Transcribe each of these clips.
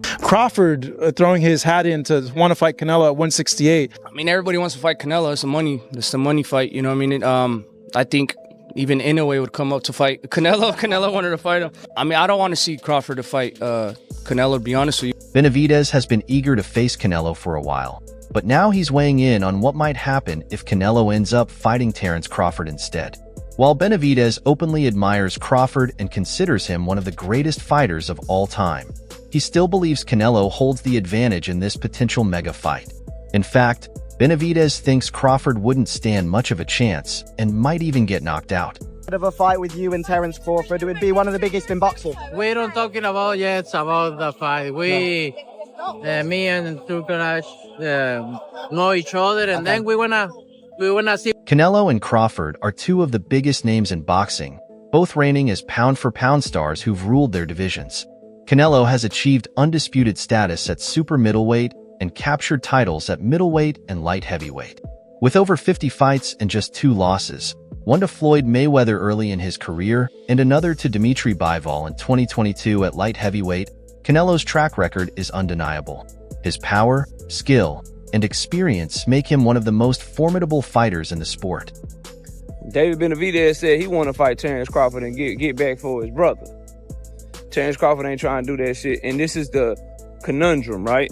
Crawford throwing his hat in to want to fight Canelo at 168. I mean, everybody wants to fight Canelo. It's the money fight. You know what I mean? I think even Inoue would come up to fight Canelo. Canelo wanted to fight him. I mean, I don't want to see Crawford to fight Canelo, to be honest with you. Benavidez has been eager to face Canelo for a while, but now he's weighing in on what might happen if Canelo ends up fighting Terence Crawford instead. While Benavidez openly admires Crawford and considers him one of the greatest fighters of all time, he still believes Canelo holds the advantage in this potential mega fight. In fact, Benavidez thinks Crawford wouldn't stand much of a chance and might even get knocked out. Of a fight with you and Terence Crawford, it would be one of the biggest in boxing. We don't talking about yet about the fight. Me and Turkanash know each other, and then we wanna see. Canelo and Crawford are two of the biggest names in boxing, both reigning as pound-for-pound stars who've ruled their divisions. Canelo has achieved undisputed status at super middleweight and captured titles at middleweight and light heavyweight. With over 50 fights and just 2 losses, one to Floyd Mayweather early in his career and another to Dimitri Bivol in 2022 at light heavyweight, Canelo's track record is undeniable. His power, skill, and experience make him one of the most formidable fighters in the sport. David Benavidez said he want to fight Terence Crawford and get back for his brother. Terence Crawford ain't trying to do that shit, and this is the conundrum, right?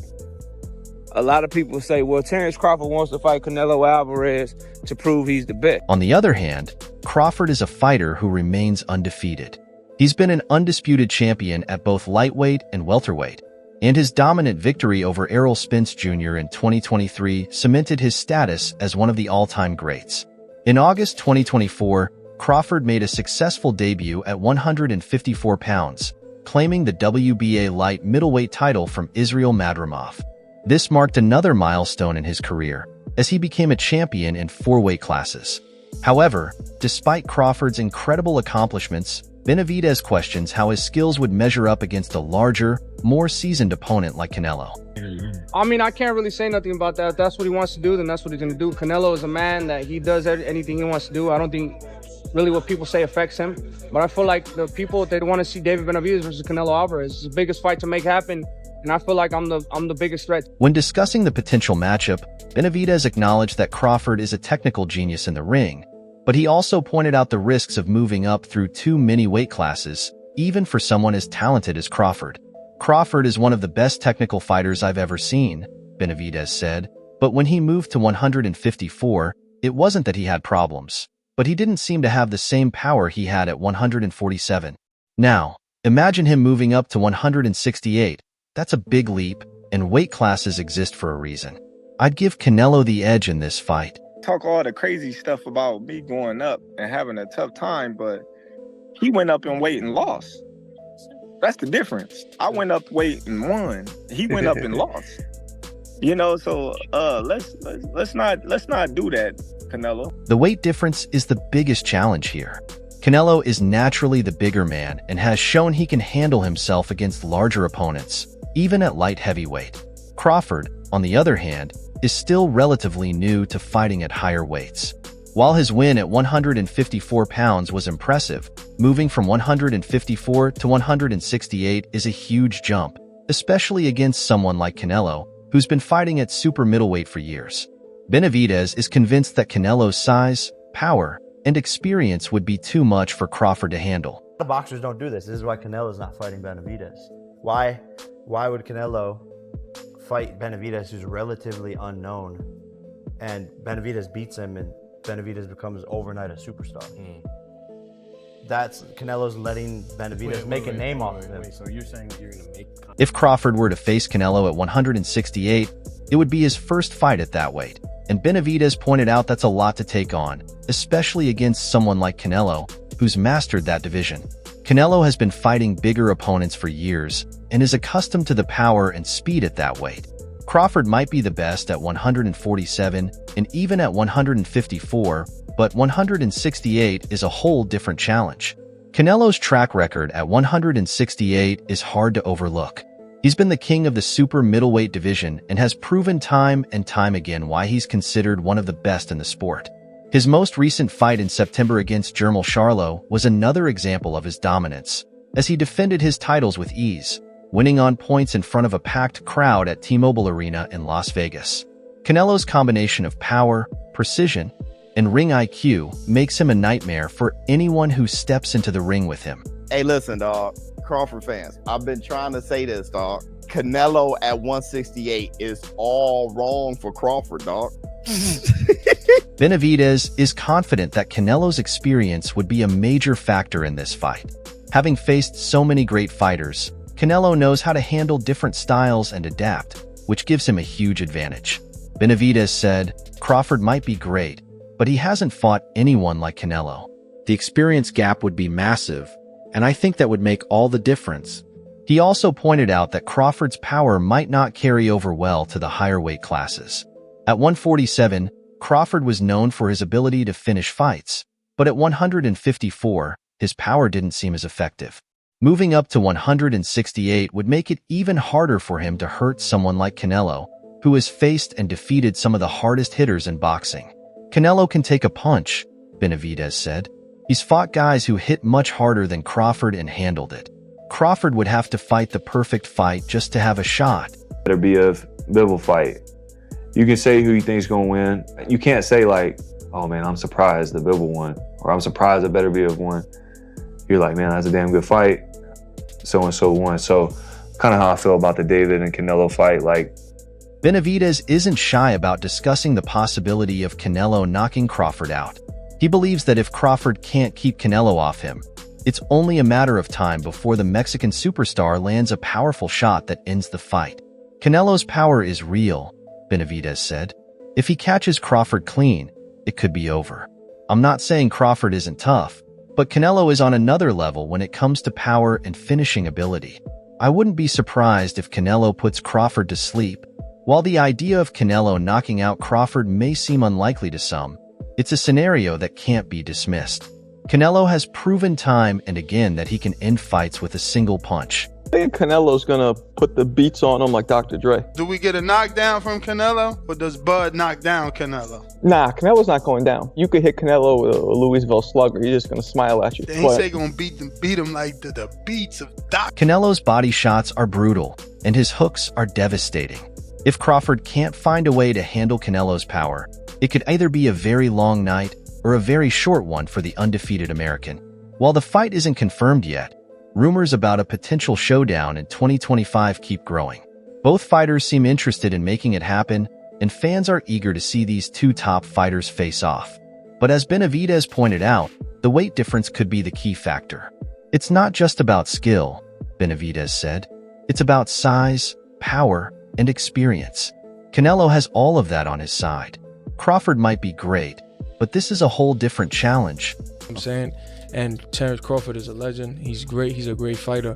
A lot of people say, well, Terence Crawford wants to fight Canelo Alvarez to prove he's the best. On the other hand, Crawford is a fighter who remains undefeated. He's been an undisputed champion at both lightweight and welterweight, and his dominant victory over Errol Spence Jr. in 2023 cemented his status as one of the all-time greats. In August 2024, Crawford made a successful debut at 154 pounds, claiming the WBA light middleweight title from Israel Madrimov. This marked another milestone in his career, as he became a champion in 4 weight classes. However, despite Crawford's incredible accomplishments, Benavidez questions how his skills would measure up against a larger, more seasoned opponent like Canelo. I mean, I can't really say nothing about that. If that's what he wants to do, then that's what he's going to do. Canelo is a man that he does anything he wants to do. I don't think really what people say affects him. But I feel like the people, they want to see David Benavidez versus Canelo Alvarez. It's the biggest fight to make happen, and I feel like I'm the biggest threat. When discussing the potential matchup, Benavidez acknowledged that Crawford is a technical genius in the ring, but he also pointed out the risks of moving up through too many weight classes, even for someone as talented as Crawford. Crawford is one of the best technical fighters I've ever seen, Benavidez said, but when he moved to 154, it wasn't that he had problems, but he didn't seem to have the same power he had at 147. Now, imagine him moving up to 168. That's a big leap, and weight classes exist for a reason. I'd give Canelo the edge in this fight. Talk all the crazy stuff about me going up and having a tough time, but he went up in weight and lost. That's the difference. I went up weight and won. He went up and lost. You know, so let's not do that, Canelo. The weight difference is the biggest challenge here. Canelo is naturally the bigger man and has shown he can handle himself against larger opponents, even at light heavyweight. Crawford, on the other hand, is still relatively new to fighting at higher weights. While his win at 154 pounds was impressive, moving from 154 to 168 is a huge jump, especially against someone like Canelo, who's been fighting at super middleweight for years. Benavidez is convinced that Canelo's size, power, and experience would be too much for Crawford to handle. The boxers don't do this. This is why Canelo's not fighting Benavidez. Why would Canelo fight Benavidez, who's relatively unknown, and Benavidez beats him and Benavidez becomes overnight a superstar? That's Canelo's letting Benavidez make a name off of him. So you're saying that you're going to make... If Crawford were to face Canelo at 168, it would be his first fight at that weight, and Benavidez pointed out that's a lot to take on, especially against someone like Canelo, who's mastered that division. Canelo has been fighting bigger opponents for years and is accustomed to the power and speed at that weight. Crawford might be the best at 147 and even at 154, but 168 is a whole different challenge. Canelo's track record at 168 is hard to overlook. He's been the king of the super middleweight division and has proven time and time again why he's considered one of the best in the sport. His most recent fight in September against Jermall Charlo was another example of his dominance, as he defended his titles with ease, winning on points in front of a packed crowd at T-Mobile Arena in Las Vegas. Canelo's combination of power, precision, and ring IQ makes him a nightmare for anyone who steps into the ring with him. Hey, listen, dog. Crawford fans, I've been trying to say this, dog. Canelo at 168 is all wrong for Crawford, dog. Benavidez is confident that Canelo's experience would be a major factor in this fight. Having faced so many great fighters, Canelo knows how to handle different styles and adapt, which gives him a huge advantage. Benavidez said, "Crawford might be great, but he hasn't fought anyone like Canelo. The experience gap would be massive, and I think that would make all the difference." He also pointed out that Crawford's power might not carry over well to the higher weight classes. At 147, Crawford was known for his ability to finish fights, but at 154, his power didn't seem as effective. Moving up to 168 would make it even harder for him to hurt someone like Canelo, who has faced and defeated some of the hardest hitters in boxing. Canelo can take a punch, Benavidez said. He's fought guys who hit much harder than Crawford and handled it. Crawford would have to fight the perfect fight just to have a shot. Better be a Bivol fight. You can say who you think's gonna win. You can't say like, oh man, I'm surprised the Bivol won, or I'm surprised the Better Be of won. You're like, man, that's a damn good fight. So-and-so won. So kind of how I feel about the David and Canelo fight. Like, Benavidez isn't shy about discussing the possibility of Canelo knocking Crawford out. He believes that if Crawford can't keep Canelo off him, it's only a matter of time before the Mexican superstar lands a powerful shot that ends the fight. Canelo's power is real, Benavidez said. If he catches Crawford clean, it could be over. I'm not saying Crawford isn't tough, but Canelo is on another level when it comes to power and finishing ability. I wouldn't be surprised if Canelo puts Crawford to sleep. While the idea of Canelo knocking out Crawford may seem unlikely to some, it's a scenario that can't be dismissed. Canelo has proven time and again that he can end fights with a single punch. I think Canelo's gonna put the beats on him like Dr. Dre. Do we get a knockdown from Canelo, or does Bud knock down Canelo? Nah, Canelo's not going down. You could hit Canelo with a Louisville slugger. He's just gonna smile at you. They ain't say gonna beat him like the beats of Doc. Canelo's body shots are brutal, and his hooks are devastating. If Crawford can't find a way to handle Canelo's power, it could either be a very long night or a very short one for the undefeated American. While the fight isn't confirmed yet, rumors about a potential showdown in 2025 keep growing. Both fighters seem interested in making it happen, and fans are eager to see these two top fighters face off. But as Benavidez pointed out, the weight difference could be the key factor. It's not just about skill, Benavidez said. It's about size, power, and experience. Canelo has all of that on his side. Crawford might be great, but this is a whole different challenge. I'm saying, and Terence Crawford is a legend. He's great. He's a great fighter.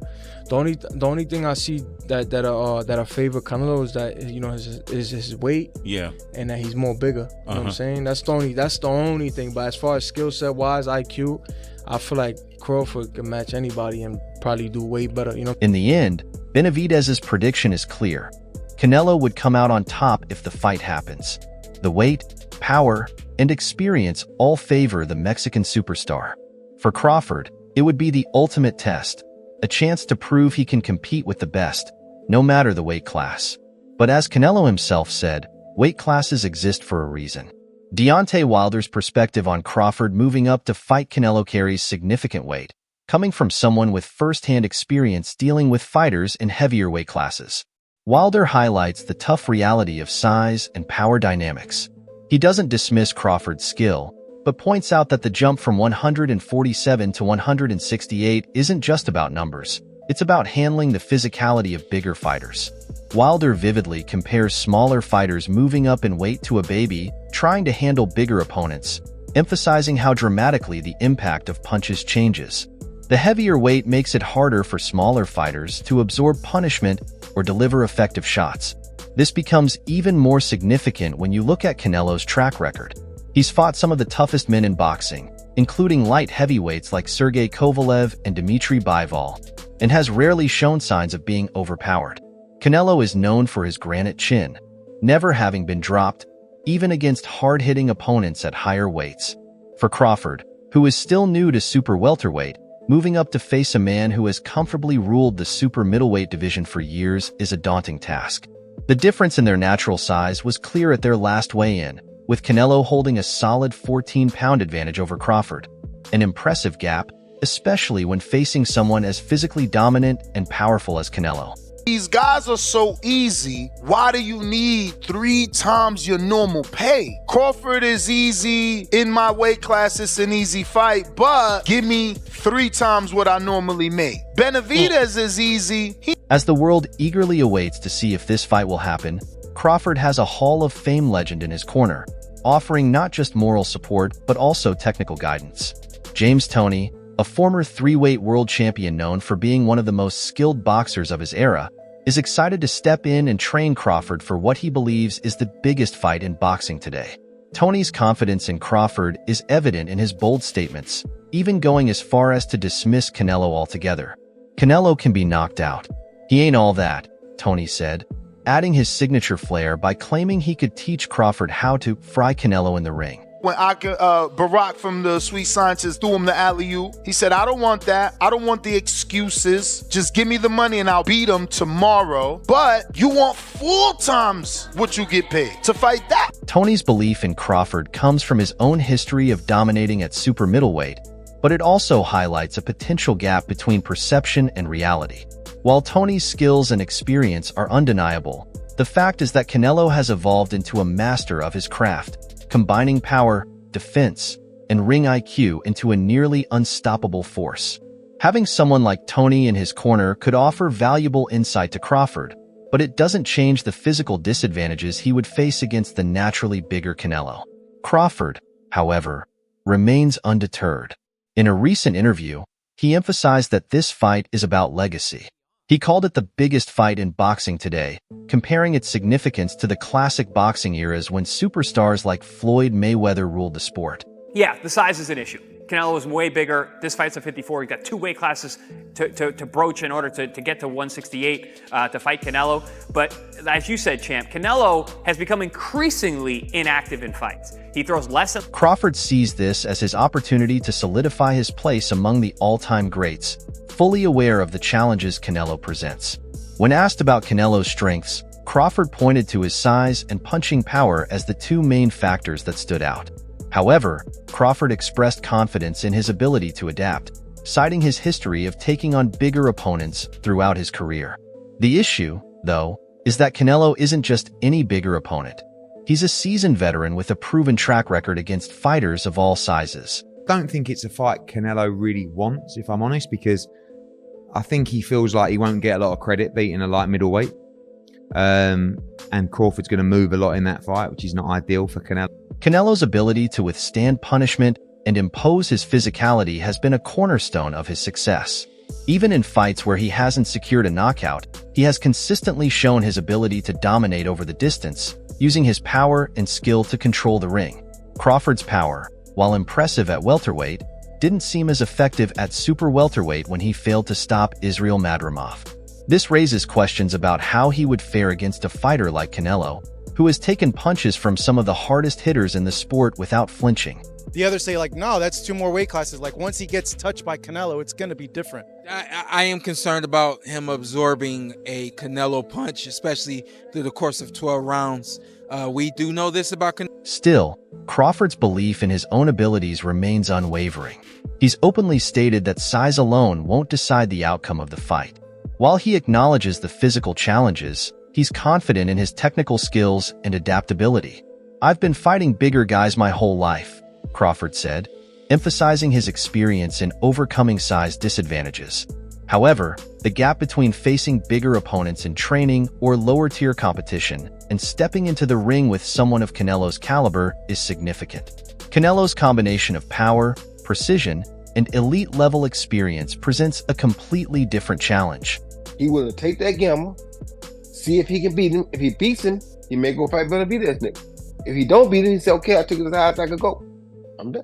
The only thing I see that I favor Canelo is that, you know, is his weight. Yeah. And that he's more bigger. You know what I'm saying? That's the only thing. But as far as skill set wise, IQ, I feel like Crawford can match anybody and probably do way better. You know. In the end, Benavidez's prediction is clear. Canelo would come out on top if the fight happens. The weight, power, and experience all favor the Mexican superstar. For Crawford, it would be the ultimate test, a chance to prove he can compete with the best, no matter the weight class. But as Canelo himself said, weight classes exist for a reason. Deontay Wilder's perspective on Crawford moving up to fight Canelo carries significant weight, coming from someone with first-hand experience dealing with fighters in heavier weight classes. Wilder highlights the tough reality of size and power dynamics. He doesn't dismiss Crawford's skill, but points out that the jump from 147 to 168 isn't just about numbers. It's about handling the physicality of bigger fighters. Wilder vividly compares smaller fighters moving up in weight to a baby trying to handle bigger opponents, emphasizing how dramatically the impact of punches changes. The heavier weight makes it harder for smaller fighters to absorb punishment or deliver effective shots. This becomes even more significant when you look at Canelo's track record. He's fought some of the toughest men in boxing, including light heavyweights like Sergey Kovalev and Dmitry Bivol, and has rarely shown signs of being overpowered. Canelo is known for his granite chin, never having been dropped, even against hard-hitting opponents at higher weights. For Crawford, who is still new to super welterweight, moving up to face a man who has comfortably ruled the super middleweight division for years is a daunting task. The difference in their natural size was clear at their last weigh-in, with Canelo holding a solid 14-pound advantage over Crawford. An impressive gap, especially when facing someone as physically dominant and powerful as Canelo. These guys are so easy. Why do you need 3 times your normal pay? Crawford is easy. In my weight class, it's an easy fight, but give me 3 times what I normally make. Benavidez is easy. As the world eagerly awaits to see if this fight will happen, Crawford has a Hall of Fame legend in his corner, offering not just moral support, but also technical guidance. James Toney, a former 3-weight world champion known for being one of the most skilled boxers of his era, is excited to step in and train Crawford for what he believes is the biggest fight in boxing today. Toney's confidence in Crawford is evident in his bold statements, even going as far as to dismiss Canelo altogether. Canelo can be knocked out. He ain't all that, Toney said, adding his signature flair by claiming he could teach Crawford how to fry Canelo in the ring. When Barack from the Sweet Scientist threw him the alley-oop, he said, I don't want that. I don't want the excuses. Just give me the money and I'll beat him tomorrow. But you want 4 times what you get paid to fight that. Toney's belief in Crawford comes from his own history of dominating at super middleweight, but it also highlights a potential gap between perception and reality. While Toney's skills and experience are undeniable, the fact is that Canelo has evolved into a master of his craft, combining power, defense, and ring IQ into a nearly unstoppable force. Having someone like Toney in his corner could offer valuable insight to Crawford, but it doesn't change the physical disadvantages he would face against the naturally bigger Canelo. Crawford, however, remains undeterred. In a recent interview, he emphasized that this fight is about legacy. He called it the biggest fight in boxing today, comparing its significance to the classic boxing eras when superstars like Floyd Mayweather ruled the sport. Yeah, the size is an issue. Canelo is way bigger. This fight's a 54. He's got 2 weight classes to broach in order to get to 168 to fight Canelo. But as you said, champ, Canelo has become increasingly inactive in fights. He throws less than... Crawford sees this as his opportunity to solidify his place among the all-time greats, fully aware of the challenges Canelo presents. When asked about Canelo's strengths, Crawford pointed to his size and punching power as the 2 main factors that stood out. However, Crawford expressed confidence in his ability to adapt, citing his history of taking on bigger opponents throughout his career. The issue, though, is that Canelo isn't just any bigger opponent. He's a seasoned veteran with a proven track record against fighters of all sizes. Don't think it's a fight Canelo really wants, if I'm honest, because I think he feels like he won't get a lot of credit beating a light middleweight. And Crawford's going to move a lot in that fight, which is not ideal for Canelo. Canelo's ability to withstand punishment and impose his physicality has been a cornerstone of his success. Even in fights where he hasn't secured a knockout, he has consistently shown his ability to dominate over the distance, using his power and skill to control the ring. Crawford's power, while impressive at welterweight, didn't seem as effective at super welterweight when he failed to stop Israel Madrimov. This raises questions about how he would fare against a fighter like Canelo, who has taken punches from some of the hardest hitters in the sport without flinching. The others say, like, no, that's 2 more weight classes. Like, once he gets touched by Canelo, it's going to be different. I am concerned about him absorbing a Canelo punch, especially through the course of 12 rounds. We do know this about Canelo. Still, Crawford's belief in his own abilities remains unwavering. He's openly stated that size alone won't decide the outcome of the fight. While he acknowledges the physical challenges, he's confident in his technical skills and adaptability. I've been fighting bigger guys my whole life, Crawford said, emphasizing his experience in overcoming size disadvantages. However, the gap between facing bigger opponents in training or lower-tier competition and stepping into the ring with someone of Canelo's caliber is significant. Canelo's combination of power, precision, and elite-level experience presents a completely different challenge. He will take that gamble, see if he can beat him. If he beats him, he may go fight Benavidez next. If he don't beat him, he say, okay, I took it as high as I could go. I'm done.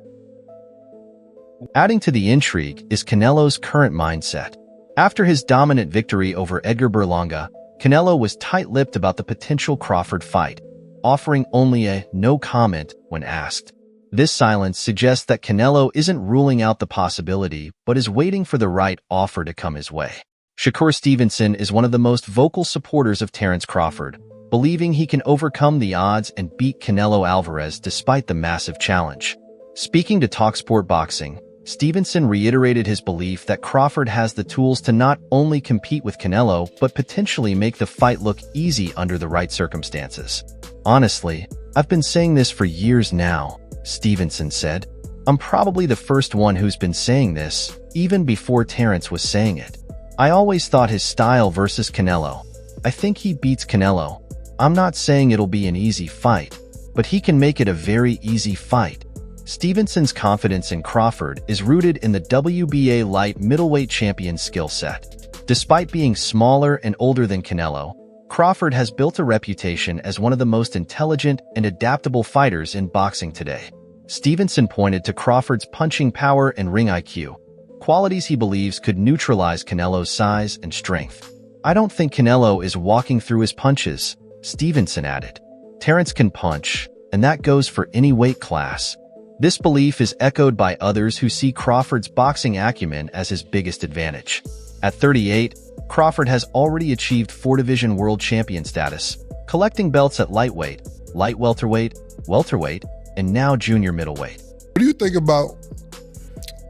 Adding to the intrigue is Canelo's current mindset. After his dominant victory over Edgar Berlanga, Canelo was tight-lipped about the potential Crawford fight, offering only a no comment when asked. This silence suggests that Canelo isn't ruling out the possibility, but is waiting for the right offer to come his way. Shakur Stevenson is one of the most vocal supporters of Terence Crawford, believing he can overcome the odds and beat Canelo Alvarez despite the massive challenge. Speaking to TalkSport Boxing, Stevenson reiterated his belief that Crawford has the tools to not only compete with Canelo, but potentially make the fight look easy under the right circumstances. "Honestly, I've been saying this for years now," Stevenson said. "I'm probably the first one who's been saying this, even before Terence was saying it. I always thought his style versus Canelo. I think he beats Canelo. I'm not saying it'll be an easy fight, but he can make it a very easy fight." Stevenson's confidence in Crawford is rooted in the WBA light middleweight champion's skill set. Despite being smaller and older than Canelo, Crawford has built a reputation as one of the most intelligent and adaptable fighters in boxing today. Stevenson pointed to Crawford's punching power and ring IQ, qualities he believes could neutralize Canelo's size and strength. "I don't think Canelo is walking through his punches," Stevenson added. "Terence can punch, and that goes for any weight class." This belief is echoed by others who see Crawford's boxing acumen as his biggest advantage. At 38, Crawford has already achieved 4-division world champion status, collecting belts at lightweight, light welterweight, welterweight, and now junior middleweight. What do you think about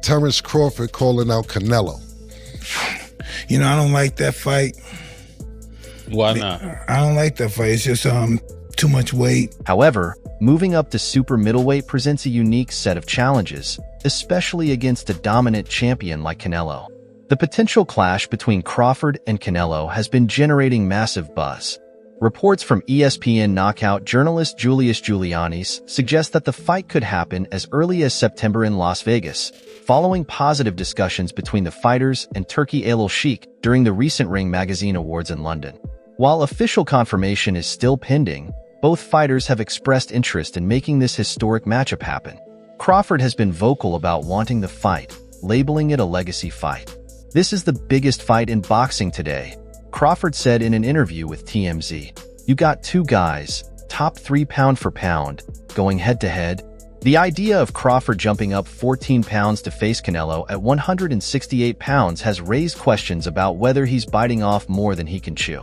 Terence Crawford calling out Canelo? You know, I don't like that fight. Why not? I don't like that fight. It's just too much weight. However, moving up to super middleweight presents a unique set of challenges, especially against a dominant champion like Canelo. The potential clash between Crawford and Canelo has been generating massive buzz. Reports from ESPN knockout journalist Julius Giuliani's suggest that the fight could happen as early as September in Las Vegas, following positive discussions between the fighters and Turki Al Sheikh during the recent Ring Magazine Awards in London. While official confirmation is still pending, both fighters have expressed interest in making this historic matchup happen. Crawford has been vocal about wanting the fight, labeling it a legacy fight. "This is the biggest fight in boxing today," Crawford said in an interview with TMZ. "You got two guys, top 3 pound for pound, going head-to-head." The idea of Crawford jumping up 14 pounds to face Canelo at 168 pounds has raised questions about whether he's biting off more than he can chew.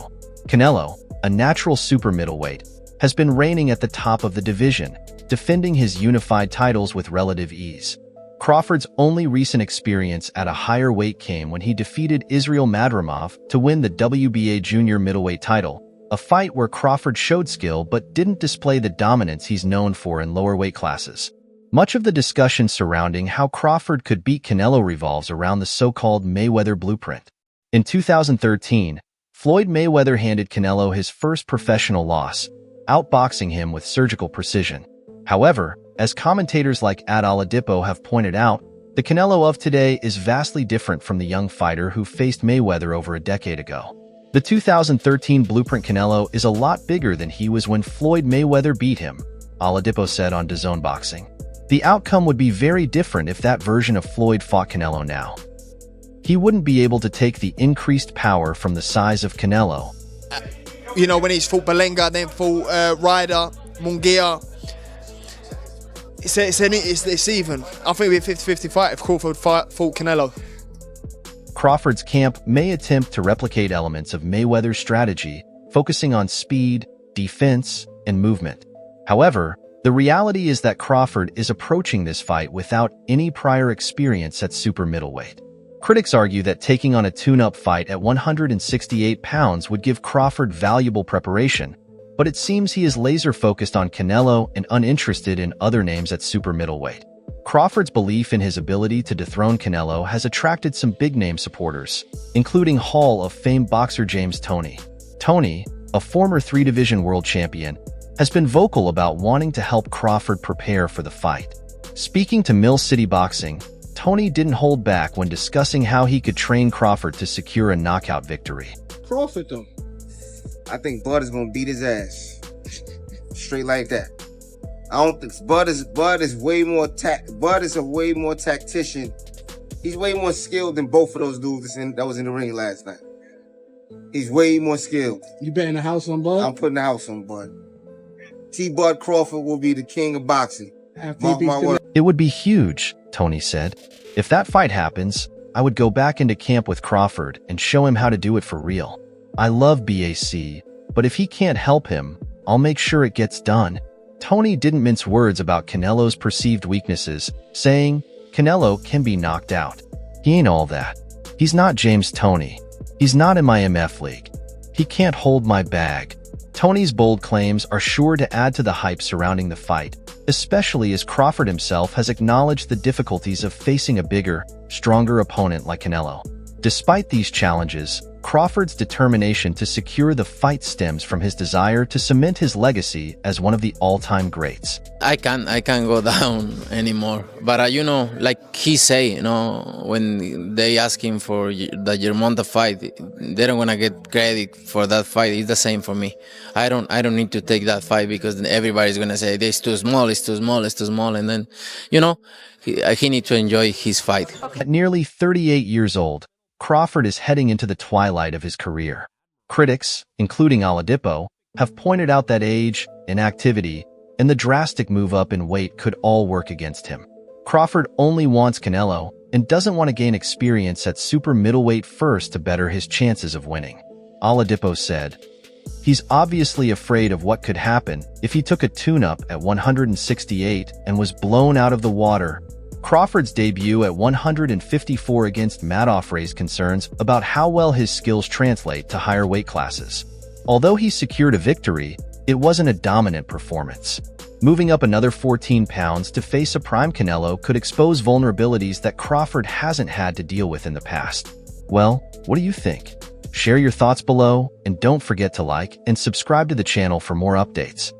Canelo, a natural super middleweight, has been reigning at the top of the division, defending his unified titles with relative ease. Crawford's only recent experience at a higher weight came when he defeated Israel Madrimov to win the WBA junior middleweight title, a fight where Crawford showed skill but didn't display the dominance he's known for in lower weight classes. Much of the discussion surrounding how Crawford could beat Canelo revolves around the so-called Mayweather blueprint. In 2013, Floyd Mayweather handed Canelo his first professional loss, outboxing him with surgical precision. However, as commentators like Ad Oladipo have pointed out, the Canelo of today is vastly different from the young fighter who faced Mayweather over a decade ago. The 2013 blueprint Canelo is a lot bigger than he was when Floyd Mayweather beat him, Oladipo said on DAZN Boxing. The outcome would be very different if that version of Floyd fought Canelo now. He wouldn't be able to take the increased power from the size of Canelo. You know, when he's fought Belenga, then fought Ryder, Munguia. It's even. I think it'd be a 50-50 fight if Crawford fought Canelo. Crawford's camp may attempt to replicate elements of Mayweather's strategy, focusing on speed, defense, and movement. However, the reality is that Crawford is approaching this fight without any prior experience at super middleweight. Critics argue that taking on a tune-up fight at 168 pounds would give Crawford valuable preparation, but it seems he is laser-focused on Canelo and uninterested in other names at super middleweight. Crawford's belief in his ability to dethrone Canelo has attracted some big-name supporters, including Hall of Fame boxer James Toney. Toney, a former 3-division world champion, has been vocal about wanting to help Crawford prepare for the fight. Speaking to Mill City Boxing, Toney didn't hold back when discussing how he could train Crawford to secure a knockout victory. Crawford, though, I think Bud is gonna beat his ass straight like that. I don't think Bud is way more Bud is a way more tactician. He's way more skilled than both of those dudes that was in the ring last night. He's way more skilled. You betting the house on Bud? I'm putting the house on Bud. Bud Crawford will be the king of boxing. It would be huge, Tony said. If that fight happens, I would go back into camp with Crawford and show him how to do it for real. I love BAC, but if he can't help him, I'll make sure it gets done. Tony didn't mince words about Canelo's perceived weaknesses, saying, Canelo can be knocked out. He ain't all that. He's not James Toney. He's not in my MF league. He can't hold my bag. Tony's bold claims are sure to add to the hype surrounding the fight, especially as Crawford himself has acknowledged the difficulties of facing a bigger, stronger opponent like Canelo. Despite these challenges, Crawford's determination to secure the fight stems from his desire to cement his legacy as one of the all-time greats. I can't go down anymore. But you know, like he say, you know, when they ask him for the Germonta fight, they don't wanna get credit for that fight. It's the same for me. I don't need to take that fight because then everybody's gonna say it's too small, it's too small, it's too small, and then, you know, he need to enjoy his fight. At nearly 38 years old, Crawford is heading into the twilight of his career. Critics, including Oladipo, have pointed out that age, inactivity, and the drastic move up in weight could all work against him. Crawford only wants Canelo and doesn't want to gain experience at super middleweight first to better his chances of winning. Oladipo said, "He's obviously afraid of what could happen if he took a tune-up at 168 and was blown out of the water." Crawford's debut at 154 against Madoff raised concerns about how well his skills translate to higher weight classes. Although he secured a victory, it wasn't a dominant performance. Moving up another 14 pounds to face a prime Canelo could expose vulnerabilities that Crawford hasn't had to deal with in the past. Well, what do you think? Share your thoughts below, and don't forget to like and subscribe to the channel for more updates.